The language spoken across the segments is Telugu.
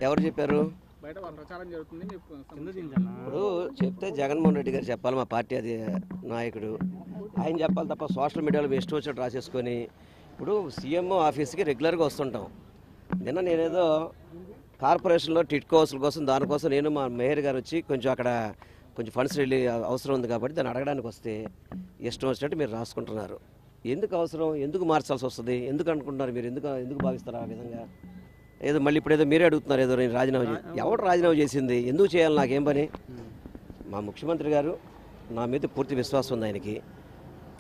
ఎవరు చెప్పారు? ఇప్పుడు చెప్తే జగన్మోహన్ రెడ్డి గారు చెప్పాలి, మా పార్టీ అది నాయకుడు ఆయన చెప్పాలి తప్ప సోషల్ మీడియాలో ఇష్టం వచ్చినట్టు రాసేసుకొని. ఇప్పుడు సీఎంఓ ఆఫీస్కి రెగ్యులర్గా వస్తుంటాం. నిన్న నేనేదో కార్పొరేషన్లో టిట్కో హౌస్ల కోసం దానికోసం నేను మా మేయర్ గారు వచ్చి కొంచెం అక్కడ కొంచెం ఫండ్స్ అవసరం ఉంది కాబట్టి దాన్ని అడగడానికి వస్తే ఇష్టం వచ్చినట్టు మీరు రాసుకుంటున్నారు. ఎందుకు అవసరం, ఎందుకు మార్చాల్సి వస్తుంది, ఎందుకు అనుకుంటున్నారు మీరు, ఎందుకు భావిస్తారు ఆ విధంగా? ఏదో మళ్ళీ ఇప్పుడు ఏదో మీరే అడుగుతున్నారు, ఏదో నేను రాజీనామా ఎవరు రాజీనామా చేసింది, ఎందుకు చేయాలి, నాకేం పని? మా ముఖ్యమంత్రి గారు నా మీద పూర్తి విశ్వాసం ఉంది ఆయనకి.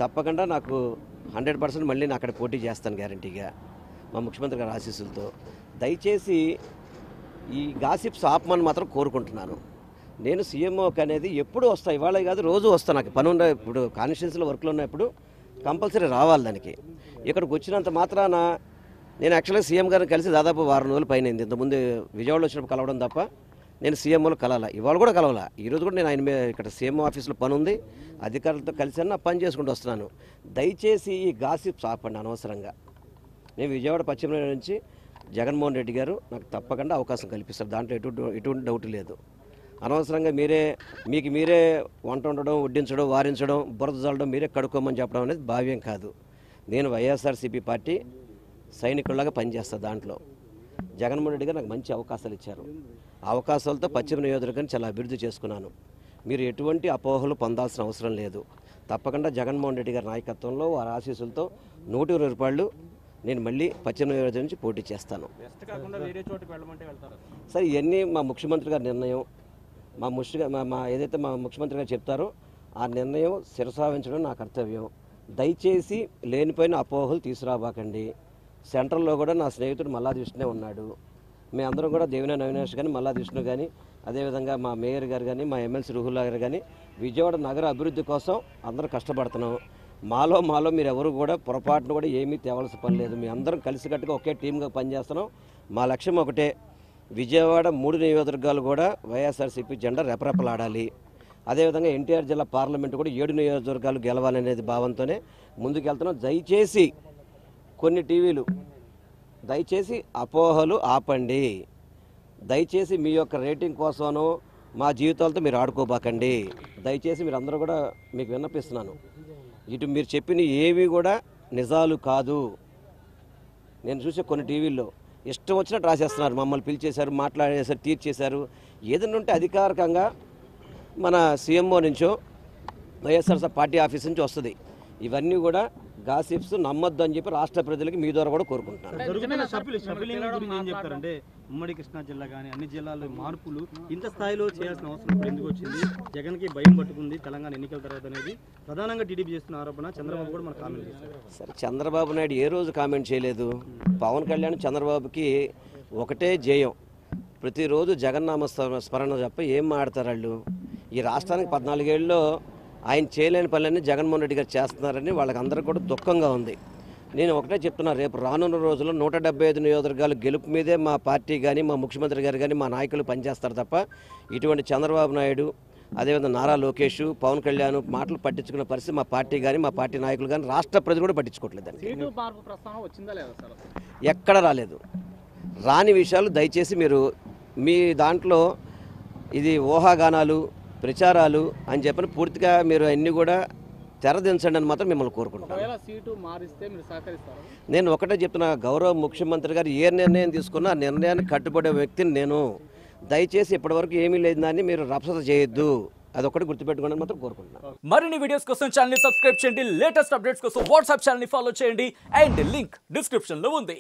తప్పకుండా నాకు 100% మళ్ళీ నేను అక్కడ పోటీ చేస్తాను గ్యారంటీగా మా ముఖ్యమంత్రి గారి ఆశీస్సులతో. దయచేసి ఈ గాసిప్స్ ఆపమని మాత్రం కోరుకుంటున్నాను. నేను సీఎంఓకి అనేది ఎప్పుడు వస్తాను, ఇవాళ కాదు రోజు వస్తాను. నాకు పని ఉన్న ఇప్పుడు కాన్స్టిట్యున్సీలో వర్క్లో ఉన్నప్పుడు కంపల్సరీ రావాలి దానికి. ఇక్కడికి వచ్చినంత మాత్రాన నేను యాక్చువల్గా సీఎం గారిని కలిసి దాదాపు 6 రోజుల పైన అయింది. ఇంతకుముందు విజయవాడలో వచ్చినప్పుడు కలవడం తప్ప నేను సీఎంఓలో కలవాల, ఇవాళ కూడా కలవాల. ఈరోజు కూడా నేను ఆయన ఇక్కడ సీఎంఓ ఆఫీస్లో పని ఉంది, అధికారులతో కలిసి నా పని చేసుకుంటూ వస్తున్నాను. దయచేసి ఈ గాసిప్స్ ఆపండి అనవసరంగా. నేను విజయవాడ పశ్చిమ నుంచి జగన్మోహన్ రెడ్డి గారు నాకు తప్పకుండా అవకాశం కల్పిస్తారు, దాంట్లో ఎటువంటి డౌట్ లేదు. అనవసరంగా మీరే వంట వండడం, వడ్డించడం, వారించడం, బురద చల్లడం, మీరే కడుక్కోమని చెప్పడం అనేది భావ్యం కాదు. నేను వైఎస్ఆర్సీపీ పార్టీ సైనికుల్లాగా పనిచేస్తాను. దాంట్లో జగన్మోహన్ రెడ్డి గారు నాకు మంచి అవకాశాలు ఇచ్చారు. ఆ అవకాశాలతో పశ్చిమ నియోజకవర్గాన్ని చాలా అభివృద్ధి చేసుకున్నాను. మీరు ఎటువంటి అపోహలు పొందాల్సిన అవసరం లేదు. తప్పకుండా జగన్మోహన్ రెడ్డి గారి నాయకత్వంలో వారి ఆశీస్సులతో 120 రూపాయలు నేను మళ్ళీ పశ్చిమ నియోజకవర్గం నుంచి పోటీ చేస్తాను. సరే, ఇవన్నీ మా ముఖ్యమంత్రి గారి నిర్ణయం. ఏదైతే మా ముఖ్యమంత్రి గారు చెప్తారో ఆ నిర్ణయం శిరసావించడం నా కర్తవ్యం. దయచేసి లేనిపోయిన అపోహలు తీసుకురాబాకండి. సెంట్రల్లో కూడా నా స్నేహితుడు మల్లాది విష్ణునే ఉన్నాడు. మేమందరం కూడా దేవినేని అవినాష్ కానీ, మల్లాది విష్ణు కానీ, అదేవిధంగా మా మేయర్ గారు కానీ, మా ఎమ్మెల్సీ రుహుల్లా గారు కానీ విజయవాడ నగర అభివృద్ధి కోసం అందరూ కష్టపడుతున్నాం. మాలో మీరు ఎవరు కూడా పొరపాటును కూడా ఏమీ తేవాల్సిన పని లేదు. మీ అందరం కలిసికట్టుగా ఒకే టీమ్గా పనిచేస్తున్నాం. మా లక్ష్యం ఒకటే, విజయవాడ 3 నియోజకవర్గాలు కూడా వైఎస్ఆర్సీపీ జెండా రెపరెపలాడాలి. అదేవిధంగా ఎన్టీఆర్ జిల్లా పార్లమెంటు కూడా 7 నియోజకవర్గాలు గెలవాలనేది భావంతోనే ముందుకెళ్తున్నాం. దయచేసి కొన్ని టీవీలు దయచేసి అపోహలు ఆపండి. దయచేసి మీ యొక్క రేటింగ్ కోసమో మా జీవితాలతో మీరు ఆడుకోబాకండి. దయచేసి మీరు అందరూ కూడా మీకు విన్నపిస్తున్నాను, ఇటు మీరు చెప్పిన ఏవి కూడా నిజాలు కాదు. నేను చూసే కొన్ని టీవీల్లో ఇష్టం వచ్చినట్టు రాసేస్తున్నారు. మమ్మల్ని పిలిచేశారు, మాట్లాడేశారు, తీర్చేశారు. ఏదైనా ఉంటే అధికారికంగా మన సీఎంఓ నుంచో వైఎస్ఆర్ పార్టీ ఆఫీస్ నుంచి వస్తుంది. ఇవన్నీ కూడా గాసిప్స్ నమ్మొద్దు అని చెప్పి రాష్ట్ర ప్రజలకి మీ ద్వారా కూడా కోరుకుంటున్నాను. చెప్తారంటే ఉమ్మడి కృష్ణా జిల్లా కానీ అన్ని జిల్లాల్లో మార్పులు ఇంత స్థాయిలో చేయాల్సిన అవసరం ఎందుకు వచ్చింది? జగన్కి భయం పట్టుకుంది తెలంగాణ ఎన్నికల తర్వాత అనేది ప్రధానంగా టీడీపీ చేస్తున్న ఆరోపణ. చంద్రబాబు కూడా మనకు కామెంట్ చేశారు. సరే, చంద్రబాబు నాయుడు ఏ రోజు కామెంట్ చేయలేదు. పవన్ కళ్యాణ్ చంద్రబాబుకి ఒకటే జయం. ప్రతిరోజు జగన్నామ స్మరణ తప్ప ఏం మాడతారు వాళ్ళు? ఈ రాష్ట్రానికి 14 ఏళ్ళలో ఆయన చేయలేని పనులన్నీ జగన్మోహన్ రెడ్డి గారు చేస్తున్నారని వాళ్ళకందరూ కూడా దుఃఖంగా ఉంది. నేను ఒకటే చెప్తున్నా, రేపు రానున్న రోజుల్లో 175 నియోజకవర్గాలు గెలుపు మీదే మా పార్టీ కానీ, మా ముఖ్యమంత్రి గారు కానీ, మా నాయకులు పనిచేస్తారు తప్ప ఇటువంటి చంద్రబాబు నాయుడు, అదేవిధంగా నారా లోకేష్, పవన్ కళ్యాణ్ మాటలు పట్టించుకున్న పరిస్థితి మా పార్టీ కానీ, మా పార్టీ నాయకులు కానీ, రాష్ట్ర ప్రజలు కూడా పట్టించుకోవట్లేదండి. ఎక్కడ రాలేదు. రాని విషయాలు దయచేసి మీరు మీ దాంట్లో ఇది ఊహాగానాలు, ప్రచారాలు అని చెప్పని పూర్తిగా మీరు అన్నీ కూడా తెరదించండి అని మాత్రం మిమ్మల్ని కోరుకుంటున్నాను. నేను ఒకటే చెప్తున్నా, గౌరవ ముఖ్యమంత్రి గారు ఏ నిర్ణయం తీసుకున్నా ఆ నిర్ణయాన్ని కట్టుబడే వ్యక్తిని నేను. దయచేసి ఇప్పటివరకు ఏమీ లేదు దాన్ని మీరు రప్సత చేయొద్దు, అదొకటి గుర్తుపెట్టుకోండి మాత్రం కోరుకుంటున్నాను. మరిన్ని వీడియోస్ కోసం ఛానల్ ని సబ్స్క్రైబ్ చేయండి, లేటెస్ట్ అప్డేట్స్ కోసం వాట్సాప్ ఛానల్ ని ఫాలో చేయండి, అండ్ లింక్ డిస్క్రిప్షన్ లో ఉంది.